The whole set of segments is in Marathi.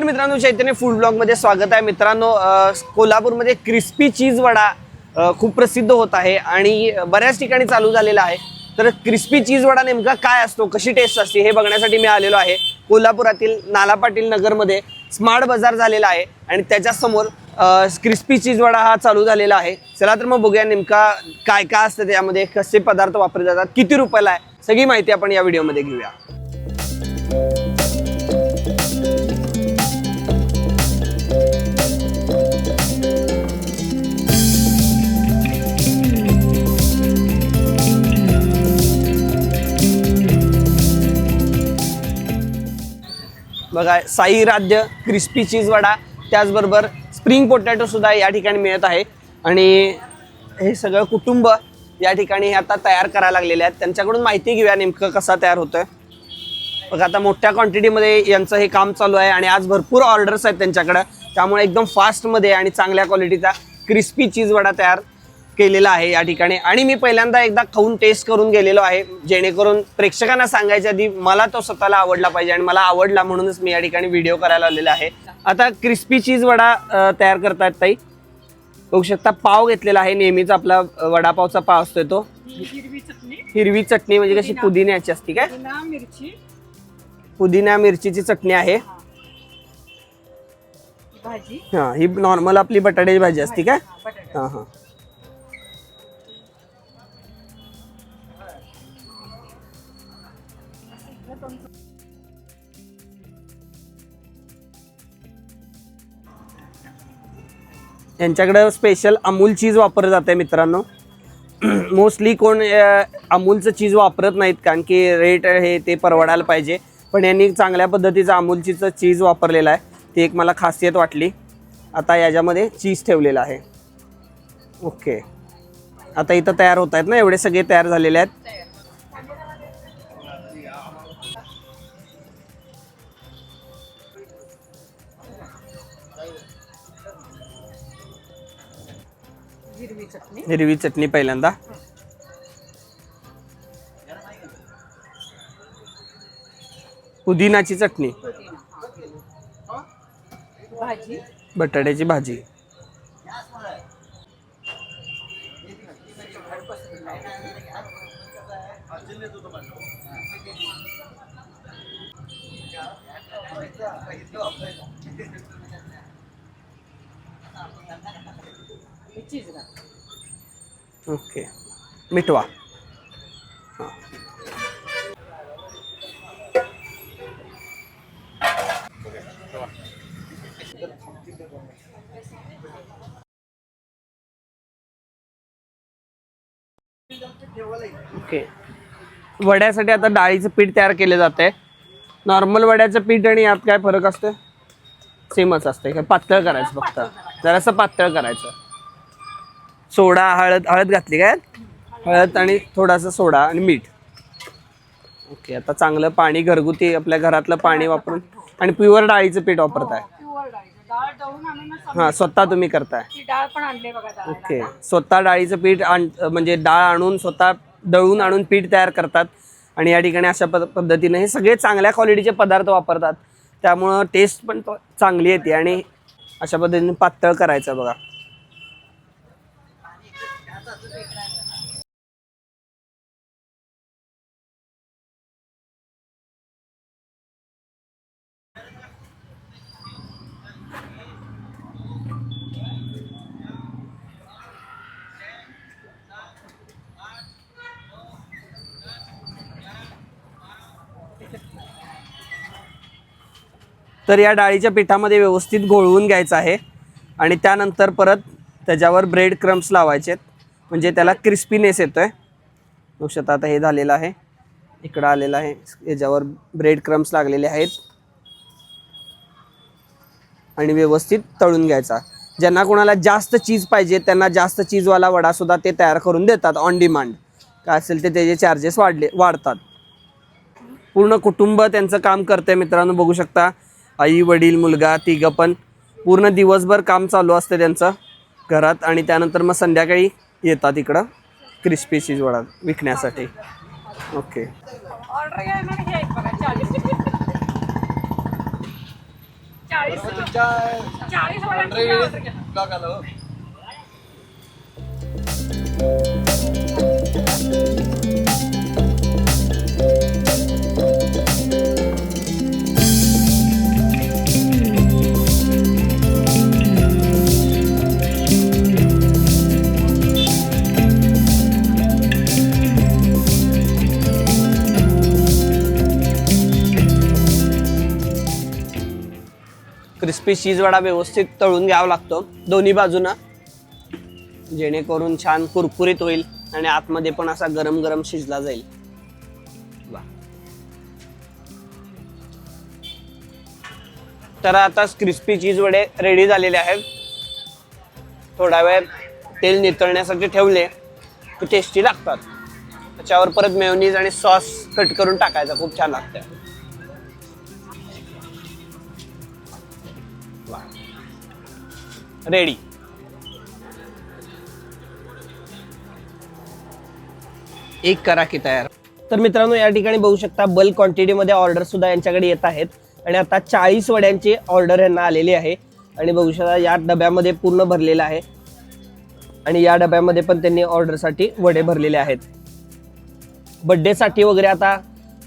मित्रांनो, चैतन्य फूड ब्लॉग मध्ये स्वागत आहे। मित्रांनो, कोल्हापूरमध्ये क्रिस्पी चीज वडा खूप प्रसिद्ध होत आहे आणि बऱ्याच ठिकाणी चालू झालेला आहे। तर क्रिस्पी चीज वडा नेमका काय असतो, कशी टेस्ट असते हे बघण्यासाठी मी आलेलो आहे कोल्हापुरातील नाना पाटील नगरमध्ये। स्मार्ट बाजार झालेला आहे आणि त्याच्या समोर क्रिस्पी चीज वडा हा चालू झालेला आहे। चला तर मग बघूया नेमका काय काय असतं त्यामध्ये, कसे पदार्थ वापरले जातात, किती रुपयाला आहे, सगळी माहिती आपण या व्हिडिओमध्ये घेऊया। बघा, साई राज्य क्रिस्पी चीज वडा, त्याचबरोबर स्प्रिंग पोटॅटो सुद्धा या ठिकाणी मिळत आहे आणि हे सगळं कुटुंब या ठिकाणी आता तयार करायला लागलेले आहेत। त्यांच्याकडून माहिती घेऊया नेमकं कसा तयार होतोय। बघा, आता मोठ्या क्वांटिटीमध्ये यांचं हे काम चालू आहे आणि आज भरपूर ऑर्डर्स आहेत त्यांच्याकडे, त्यामुळे एकदम फास्टमध्ये आणि चांगल्या क्वालिटीचा क्रिस्पी चीज वडा तयार केलेला आहे या ठिकाणी। आणि मी पहिल्यांदा एकदा खाऊन टेस्ट करून गेलेलो आहे, जेणेकरून प्रेक्षकांना सांगायच्या आधी मला तो स्वतःला आवडला पाहिजे आणि मला आवडला म्हणूनच मी या ठिकाणी व्हिडिओ करायला आलेला आहे। आता क्रिस्पी चीज वडा तयार करतायत ताई। बघू शकता, पाव घेतलेला आहे, नेहमीच आपला वडापावचा पाव असतो तो। हिरवी चटणी म्हणजे कशी पुदिन्याची असते काय? पुदिना मिरचीची चटणी आहे। हा, ही नॉर्मल आपली बटाट्याची भाजी असते काय? हा हा। यांच्याकडे स्पेशल अमूल चीज वापरलं जाते मित्रांनो। मोस्टली कोण अमूलचं चीज वापरत नाहीत, कारण की रेट हे ते परवडायला पाहिजे, पण यांनी चांगल्या पद्धतीचं अमूलचीचं चीज वापरलेलं आहे, ती एक मला खासियत वाटली। आता याच्यामध्ये चीज ठेवलेलं आहे। ओके, आता इथं तयार होत आहेत ना, एवढे सगळे तयार झालेले आहेत। हिरवी चटणी पहिल्यांदा, पुदिनाची चटणी, बटाट्याची भाजी, ओके, मिठवा। ओके, वड्यासाठी आता डाळीचं पीठ तयार केले जाते। नॉर्मल वड्याचं पीठ आणि यात काय फरक असतो? सेमच असते, काय पातळ करायचं, फक्त जरासं पातळ करायचं। सोडा, हळद घातली काय? हळद आणि थोडासा सोडा आणि मीठ। ओके, आता चांगलं पाणी, घरगुती आपल्या घरातलं पाणी वापरून, आणि प्युअर डाळीचं पीठ वापरताय? हा, स्वतः तुम्ही करताय? ओके, स्वतः डाळीचं पीठ म्हणजे डाळ आणून स्वतः दळून आणून पीठ तयार करतात आणि या ठिकाणी अशा पद्धतीने हे सगळे चांगल्या क्वालिटीचे पदार्थ वापरतात, त्यामुळं टेस्ट पण चांगली येते। आणि अशा पद्धतीने पातळ करायचं बघा। तर या डाळीच्या पिठामध्ये व्यवस्थित घोळवून घ्यायचं आहे आणि त्यानंतर परत त्याच्यावर ब्रेड क्रम्स लावायचे, म्हणजे त्याला क्रिस्पीनेस येतोय। लक्षात, आता हे झालेलं आहे, इकडं आलेलं आहे, याच्यावर ब्रेड क्रम्स लागलेले आहेत आणि व्यवस्थित तळून घ्यायचा। ज्यांना कोणाला जास्त चीज पाहिजे त्यांना जास्त चीजवाला वडा सुद्धा ते तयार करून देतात ऑन डिमांड, काय असेल ते त्याचे चार्जेस वाढतात। पूर्ण कुटुंब त्यांचं काम करते मित्रांनो, बघू शकता, आई वडील मुलगा तिघं पण पूर्ण दिवसभर काम चालू असते त्यांचं घरात आणि त्यानंतर मग संध्याकाळी येतात इकडं क्रिस्पी चीज वडा विकण्यासाठी। ओके, क्रिस्पी चीज वडा व्यवस्थित तळून घ्यावा लागतो दोन्ही बाजूनं, जेणेकरून छान कुरकुरीत होईल आणि आतमध्ये पण असा गरम गरम शिजला जाईल. तर आता क्रिस्पी चीज वडे रेडी झालेले आहेत. थोडा वेळ तेल नितळण्यासाठी ठेवले की टेस्टी लागतात. त्याच्यावर परत मेयोनीज आणि सॉस कट करून टाकायचा, खूप छान लागतं. रेडी. एक करा की तयार. तर मित्रांनो, या ठिकाणी बघू शकता बल्क क्वांटिटीमध्ये ऑर्डर सुद्धा यांच्याकडे येत आहेत आणि आता 40 वड्यांची ऑर्डर यांना आलेली आहे. आणि बघू शकता या डब्यामध्ये पूर्ण भरलेला आहे आणि या डब्यामध्ये पण त्यांनी ऑर्डरसाठी वडे भरलेले आहेत. बड्डेसाठी वगैरे आता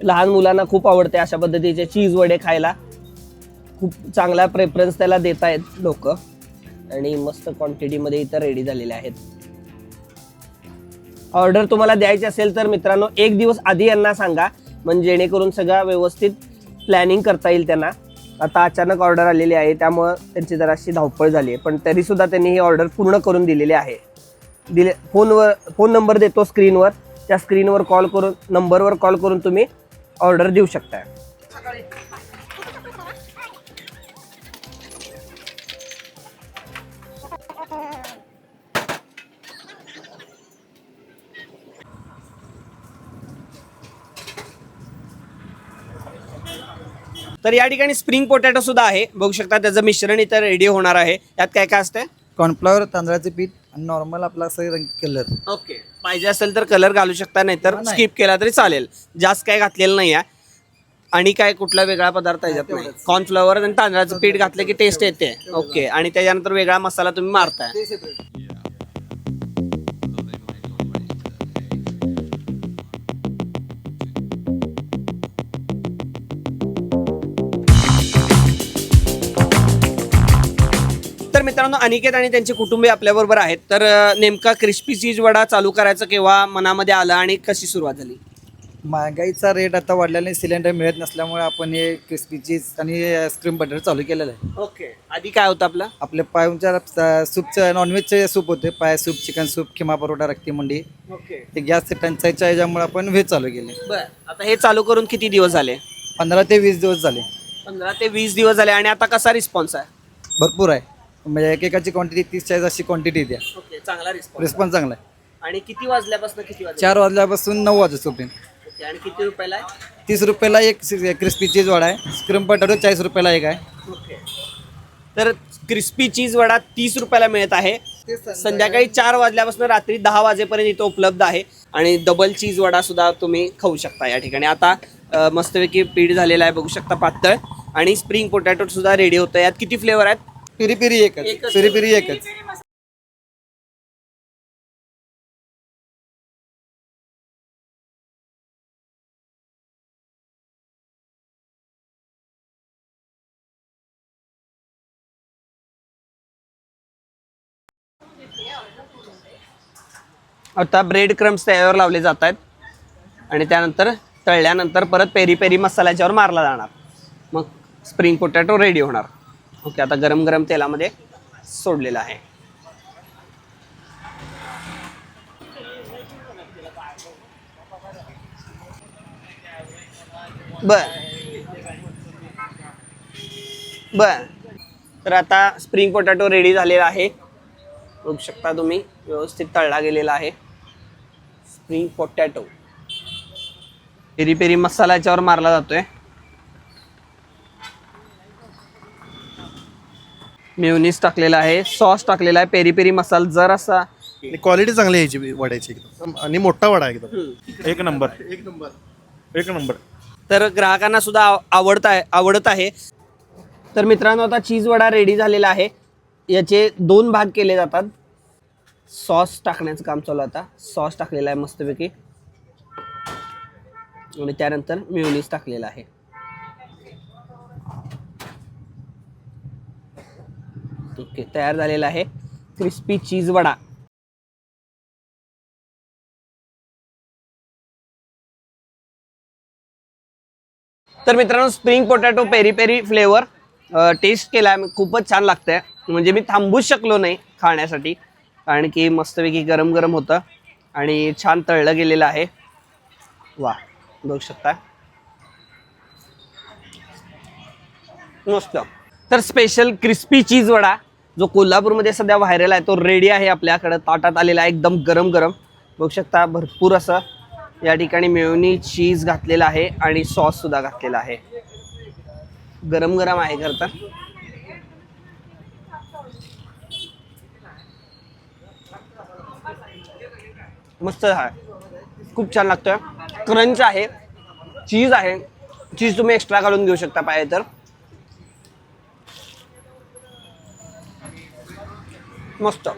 लहान मुलांना खूप आवडते अशा पद्धतीचे चीज वडे खायला. खूप चांगला प्रेफरन्स त्याला देत आहेत लोक आणि मस्त क्वांटिटीमध्ये इथं रेडी झालेले आहेत. ऑर्डर तुम्हाला द्यायची असेल तर मित्रांनो 1 दिवस आधी यांना सांगा, म्हणजे जेणेकरून सगळं व्यवस्थित प्लॅनिंग करता येईल त्यांना. आता अचानक ऑर्डर आलेली आहे त्यामुळं त्यांची जराशी धावपळ झाली आहे, पण तरी सुद्धा त्यांनी ही ऑर्डर पूर्ण करून दिलेली आहे. फोन नंबर देतो स्क्रीनवर, त्या स्क्रीनवर कॉल करून नंबरवर कॉल करून तुम्ही ऑर्डर देऊ शकता. तर या ठिकाणी स्प्रिंग पोटॅटो सुद्धा आहे, बघू शकता. त्याचं मिश्रण इथं रेडी होणार आहे. यात काय काय असतंय? कॉर्नफ्लॉवर, तांदळाचे पीठ आणि नॉर्मल आपला असं कलर. ओके, पाहिजे असेल तर कलर घालू शकता, नाहीतर स्किप केला तरी चालेल. जास्त काय घातलेलं नाही आहे. आणि काय कुठला वेगळा पदार्थ याच्यात नाही. कॉर्नफ्लॉवर आणि तांदळाचं पीठ घातलं की टेस्ट येते. ओके, आणि त्याच्यानंतर वेगळा मसाला तुम्ही मारताय. तर मित्रांनो, अनिकेत आणि त्यांचे कुटुंबीय आपल्याबरोबर आहेत. तर नेमका क्रिस्पी चीज वडा चालू करायचं केव्हा मनामध्ये आलं आणि कशी सुरुवात झाली? महागाईचा रेट आता वाढल्याने सिलेंडर मिळत नसल्यामुळे आपण हे क्रिस्पी चीज आणि आईस्क्रीम बटर चालू केलेलं आहे. ओके, आधी काय होतं आपलं? आपल्या पायांच्या सूपचं नॉनव्हेजचे सूप होते, पाय soup, chicken soup, keema paratha, रक्ती मंडी. ओके, ते गॅस टंचाईच्या ह्याच्यामुळे आपण व्हेज चालू केले. बरं, आता हे चालू करून किती दिवस झाले? 15 ते 20 दिवस झाले. 15 ते 20 दिवस झाले. आणि आता कसा रिस्पॉन्स आहे? भरपूर आहे, म्हणजे एकेकाची क्वांटिटी 30-40 अशी क्वांटिटी द्या. ओके, चांगला रिस्पॉन्स. रिस्पॉन्स चांगला आहे. आणि किती वाजल्यापासून किती वाजले? 4 वाजल्यापासून 9 वाजेपर्यंत. ओके, आणि किती रुपयाला आहे? 30 रुपयाला एक क्रिस्पी चीज वडा आहे. स्क्रीम पटाटो 40 रुपयाला एक आहे. ओके, तर क्रिस्पी चीज वडा 30 रुपयाला मिळत आहे. संध्याकाळी 4 वाजल्यापासून रात्री 10 वाजेपर्यंत इथं उपलब्ध आहे. आणि डबल चीज वडा सुद्धा तुम्ही खाऊ शकता या ठिकाणी. आता मस्तपैकी पीठ झालेलं आहे, बघू शकता, पातळ. आणि स्प्रिंग पोटॅटो सुद्धा रेडी होतं. यात किती फ्लेवर आहेत? पेरी पेरी एकच. पेरी पेरी एकच. आता ब्रेड क्रम्स त्यावर लावले जात आहेत आणि त्यानंतर तळल्यानंतर परत पेरी पेरी मसाला याच्यावर मारला जाणार. मग स्प्रिंग पोटॅटो रेडी होणार. ओके, आता गरम गरम तेलामध्ये सोडलेलं आहे. बर, तर आता स्प्रिंग पोटॅटो रेडी झालेला आहे, बघू शकता तुम्ही. व्यवस्थित तळला गेलेला आहे स्प्रिंग पोटॅटो. पेरी पेरी मसाला याच्यावर मारला जातोय. मेयोनीज टाकलेला आहे, सॉस टाकलेला आहे, पेरी पेरी मसाला जरासा. क्वालिटी चांगली आहे याची वड्याची एकदम, आणि मोठा वडा आहे एकदम. एक नंबर. तर ग्राहकांना सुद्धा आवडत आहे. तर मित्रांनो आता चीज वडा रेडी झालेला आहे. याचे 2 भाग केले जातात. सॉस टाकण्याचं काम चालू आता. सॉस टाकलेला आहे मस्तपैकी आणि त्यानंतर मेयोनीज टाकलेला आहे. ओके, तयार झालेला आहे क्रिस्पी चीज वडा. तर मित्रांनो spring potato peri peri flavour taste केला आहे, खूपच छान लागतंय. म्हणजे मी थांबूच शकलो नाही खाण्यासाठी, कारण की मस्तपैकी गरम गरम होतं आणि छान तळलं गेलेलं आहे. वा, बघू शकता मस्त. तर स्पेशल क्रिस्पी चीज वडा जो कोल्हापूरमध्ये सध्या व्हायरल आहे तो रेडी आहे आपल्याकडं, ताटात आलेला आहे एकदम गरम गरम. बघू शकता भरपूर असं या ठिकाणी मेयोनीज चीज घातलेला आहे आणि सॉस सुद्धा घातलेला आहे. गरम गरम आहे खरं तर. मस्त आहे, खूप छान लागतोय. क्रंच आहे, चीज आहे. चीज तुम्ही एक्स्ट्रा घालून घेऊ शकता पाहिजे तर. मस्त.